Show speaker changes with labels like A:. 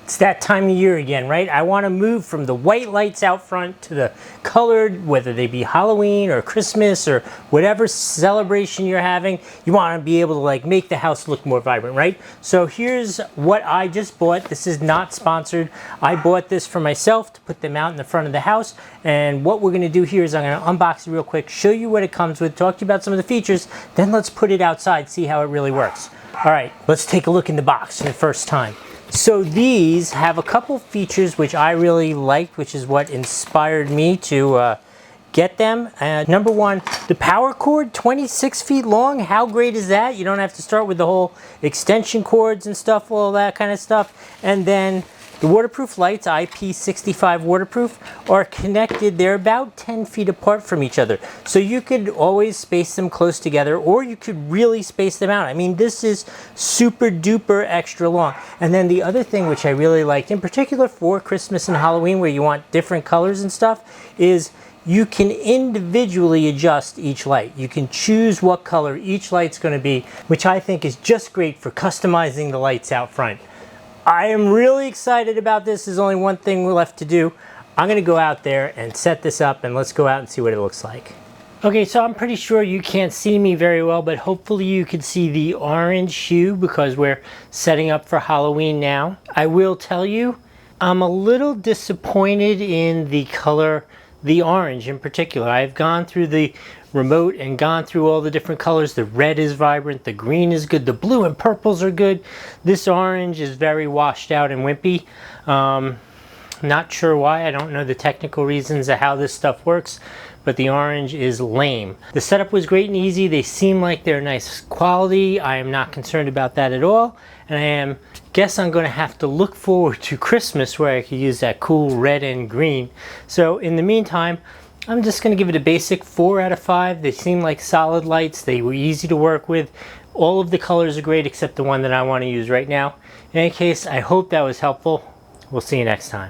A: It's that time of year again, right? I want to move from the white lights out front to the colored, whether they be Halloween or Christmas or whatever celebration you're having. You want to be able to like make the house look more vibrant, right? So here's what I just bought. This is not sponsored. I bought this for myself to put them out in the front of the house. And what we're going to do here is I'm going to unbox it real quick, show you what it comes with, talk to you about some of the features, then let's put it outside, see how it really works. All right, let's take a look in the box for the first time. So these have a couple features which I really liked, which is what inspired me to get them. Number one, the power cord, 26 feet long. How great is that? You don't have to start with the whole extension cords and stuff, all that kind of stuff. And then the waterproof lights, IP65 waterproof, are connected. They're about 10 feet apart from each other. So you could always space them close together, or you could really space them out. I mean, this is super duper extra long. And then the other thing which I really liked, in particular for Christmas and Halloween, where you want different colors and stuff, is you can individually adjust each light. You can choose what color each light's going to be, which I think is just great for customizing the lights out front. I am really excited about this. There's only one thing left to do. I'm gonna go out there and set this up, and let's go out and see what it looks like. Okay, so I'm pretty sure you can't see me very well, but hopefully you can see the orange hue because we're setting up for Halloween now. I will tell you, I'm a little disappointed in the color, the orange in particular. I've gone through the remote and gone through all the different colors. The red is vibrant, the green is good, the blue and purples are good. This orange is very washed out and wimpy. Not sure why. I don't know the technical reasons of how this stuff works, but the orange is lame. The setup was great and easy. They seem like they're nice quality. I am not concerned about that at all. And guess I'm gonna have to look forward to Christmas where I could use that cool red and green. So in the meantime, I'm just going to give it a basic 4 out of 5. They seem like solid lights. They were easy to work with. All of the colors are great except the one that I want to use right now. In any case, I hope that was helpful. We'll see you next time.